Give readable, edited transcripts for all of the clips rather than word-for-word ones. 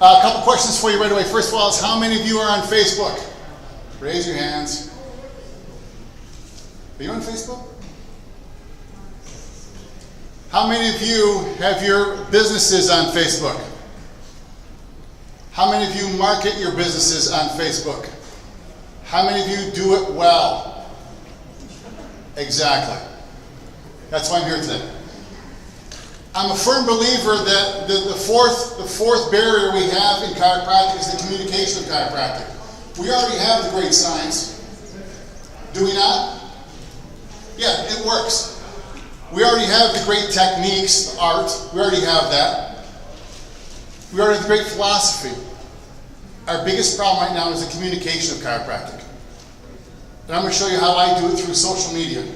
A couple questions for you right away. First of all, is how many of you are on Facebook? Raise your hands. Are you on Facebook? How many of you have your businesses on Facebook? How many of you market your businesses on Facebook? How many of you do it well? Exactly. That's why I'm here today. I'm a firm believer that the fourth barrier we have in chiropractic is the communication of chiropractic. We already have the great science. Do we not? Yeah, it works. We already have the great techniques, the art. We already have that. We already have the great philosophy. Our biggest problem right now is the communication of chiropractic. And I'm going to show you how I do it through social media.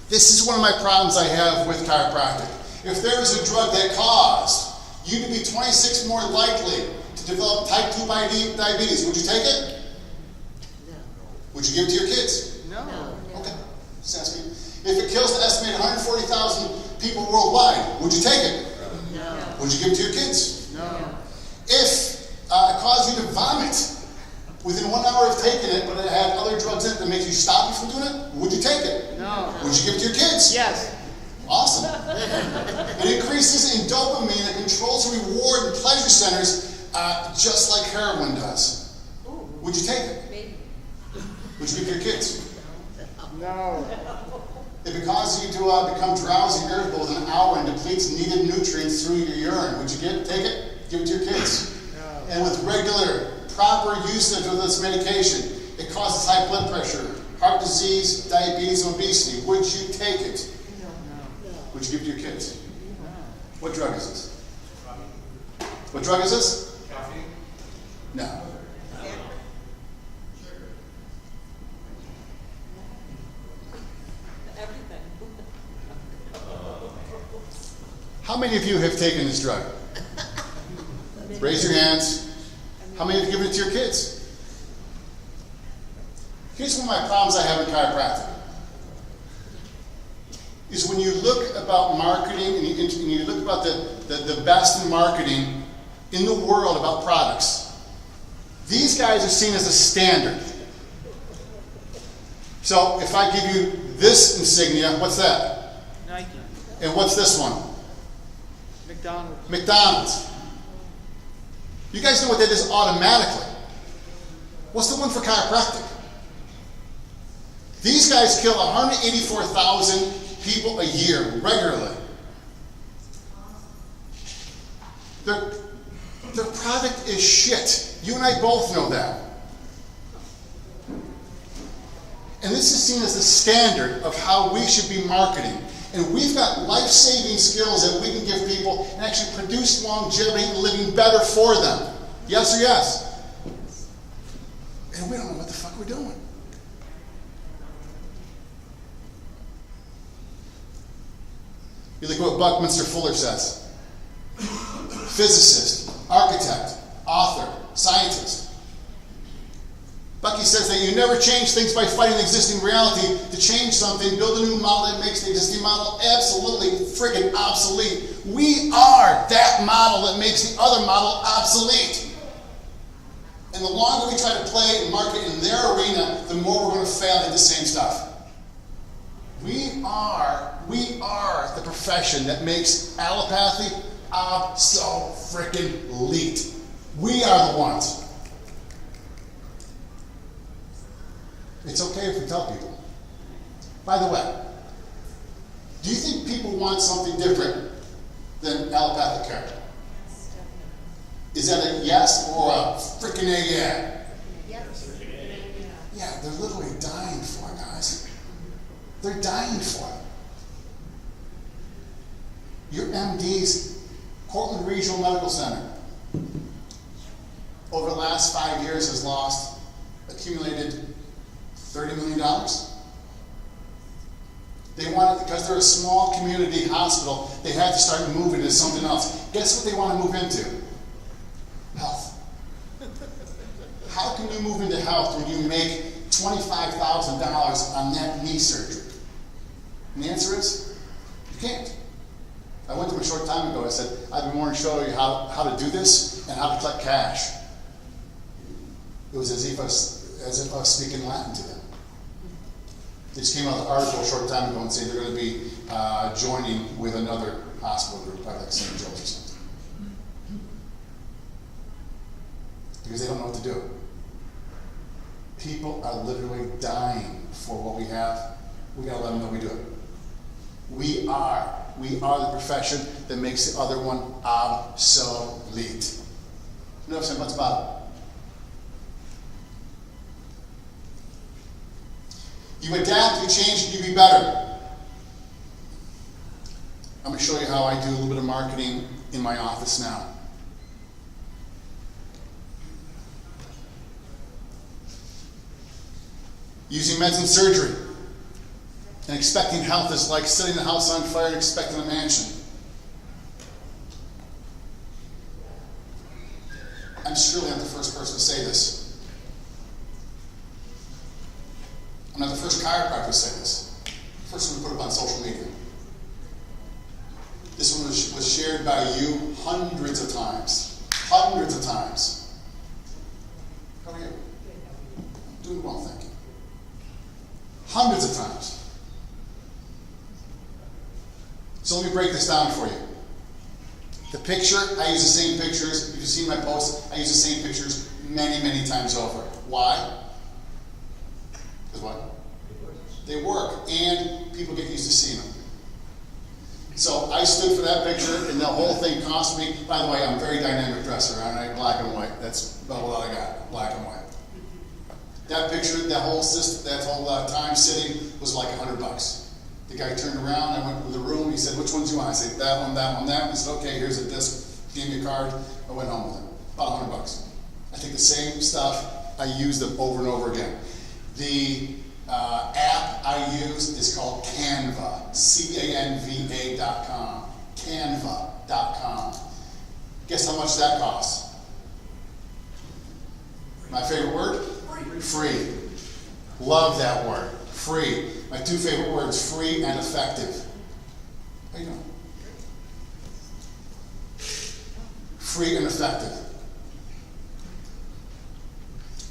This is one of my problems I have with chiropractic. If there was a drug that caused you to be 26 more likely to develop type 2 diabetes, would you take it? No. Would you give it to your kids? No. Okay. Just asking. If it kills an estimated 140,000 people worldwide, would you take it? No. Would you give it to your kids? No. If it caused you to vomit within 1 hour of taking it, but it had other drugs in it that makes you stop you from doing it, would you take it? No. Would you give it to your kids? Yes. Awesome. It increases in dopamine and controls the reward and pleasure centers just like heroin does. Would you take it? Maybe. Would you give it to your kids? No. If it causes you to become drowsy and irritable within an hour and depletes needed nutrients through your urine, would you take it? Give it to your kids. No. And with regular, proper usage of this medication, it causes high blood pressure, heart disease, diabetes, and obesity. Would you take it? No. Would you give it to your kids? What drug is this? What drug is this? Caffeine? No. Everything. How many of you have taken this drug? Raise your hands. How many have given it to your kids? Here's one of my problems I have in chiropractic. Is when you look about marketing and you look about the best in marketing in the world about products, these guys are seen as a standard. So if I give you this insignia, what's that? Nike. And what's this one? McDonald's. McDonald's. You guys know what that is automatically. What's the one for chiropractic? These guys kill 184,000 people a year regularly. Their product is shit. You and I both know that. And this is seen as the standard of how we should be marketing. And we've got life-saving skills that we can give people and actually produce longevity and living better for them. Yes or yes? And we don't know what the fuck we're doing. You look at what Buckminster Fuller says. Physicist, architect, author, scientist. Bucky says that you never change things by fighting the existing reality. To change something, build a new model that makes the existing model absolutely friggin' obsolete. We are that model that makes the other model obsolete. And the longer we try to play and market in their arena, the more we're going to fail at the same stuff. We are the profession that makes allopathy obso-freaking-lete. We are the ones. It's okay if we tell people. By the way, do you think people want something different than allopathic care? Is that a yes or a freaking a yeah? Yes. Yeah, they're literally dying for it, guys. They're dying for it. Your MD's Cortland Regional Medical Center over the last 5 years has accumulated $30 million. They want it because they're a small community hospital. They had to start moving into something else. Guess what they want to move into? Health. How can you move into health when you make $25,000 on that knee surgery? And the answer is, you can't. I went to him a short time ago. I said, I've been wanting to show you how to do this and how to collect cash. It was as if I was speaking Latin to them. They just came out with an article a short time ago and saying they're going to be joining with another hospital group, probably like St. Joe's or something. Because they don't know what to do. People are literally dying for what we have. We got to let them know we do it. We are the profession that makes the other one obsolete. You know what I'm saying? What's about it? You adapt, you change, you be better. I'm going to show you how I do a little bit of marketing in my office now. Using meds and surgery and expecting health is like setting the house on fire and expecting a mansion. I'm surely not the first person to say this. I'm not the first chiropractor to say this. First one to put it up on social media. This one was shared by you hundreds of times. Hundreds of times. How are you? Doing well, thank you. Hundreds of times. So let me break this down for you. The picture, I use the same pictures. If you've seen my posts, I use the same pictures many, many times over. Why? Because what? They work, and people get used to seeing them. So I stood for that picture, and the whole thing cost me. By the way, I'm a very dynamic dresser, aren't I? Black and white. That's about what I got. Black and white. That picture, that whole system, that whole time sitting was like $100. The guy turned around. I went to the room. He said, "Which ones do you want?" I said, "That one, that one, that one." He said, "Okay, here's a disc." Gave me a card. I went home with it. About $100. I take the same stuff. I use them over and over again. The app I use is called Canva. Canva.com. Canva.com. Guess how much that costs? My favorite word? Free. Love that word. Free. My two favorite words, free and effective. How you doing? Free and effective.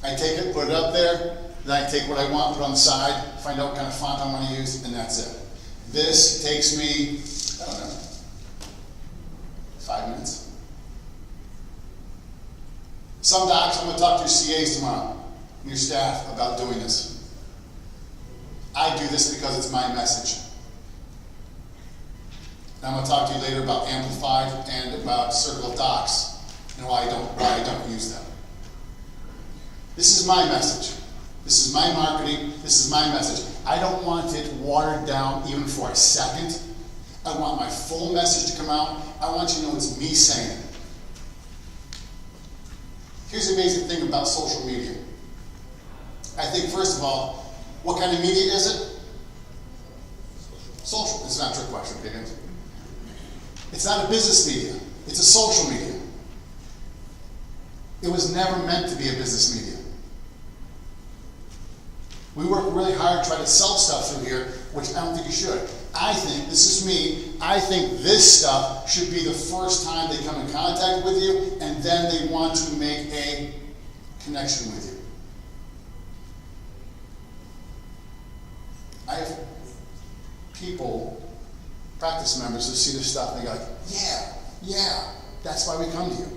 I take it, put it up there, then I take what I want, put it on the side, find out what kind of font I want to use, and that's it. This takes me, I don't know, 5 minutes. Some docs, I'm going to talk to your CAs tomorrow, and your staff about doing this. I do this because it's my message. And I'm going to talk to you later about Amplified and about Circle of Docs and why I don't use them. This is my message. This is my marketing. This is my message. I don't want it watered down even for a second. I want my full message to come out. I want you to know it's me saying it. Here's the amazing thing about social media. I think, first of all, what kind of media is it? Social. It's not a trick question, Piggins. It's not a business media. It's a social media. It was never meant to be a business media. We work really hard trying to sell stuff through here, which I don't think you should. I think, this is me, I think this stuff should be the first time they come in contact with you, and then they want to make a connection with you. I have people, practice members, who see this stuff and they go like, yeah, that's why we come to you.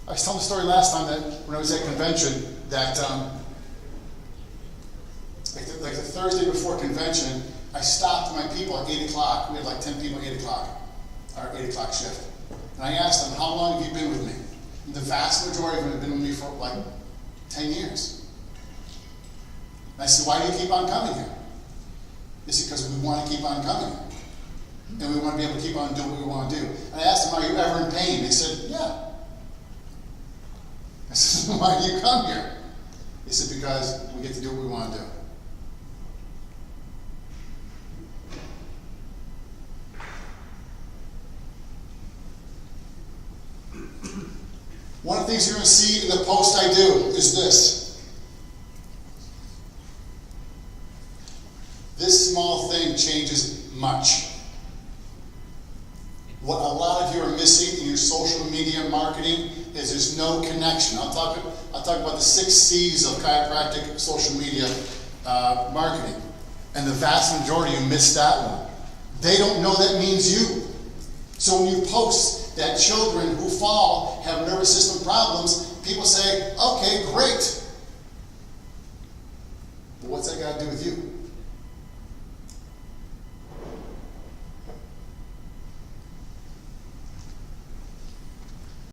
I was telling the story last time that when I was at convention that like the Thursday before convention, I stopped my people at 8 o'clock. We had like 10 people at 8 o'clock, our 8 o'clock shift. And I asked them, how long have you been with me? And the vast majority of them have been with me for like 10 years. And I said, why do you keep on coming here? They said, because we want to keep on coming here. And we want to be able to keep on doing what we want to do. And I asked them, are you ever in pain? They said, yeah. I said, why do you come here? They said, because we get to do what we want to do. One of the things you're going to see in the post I do is this. This small thing changes much. What a lot of you are missing in your social media marketing is there's no connection. I'll talk about the 6 C's of chiropractic social media marketing. And the vast majority of you missed that one. They don't know that means you. So when you post that children who fall have nervous system problems, people say, okay, great. But what's that got to do with you?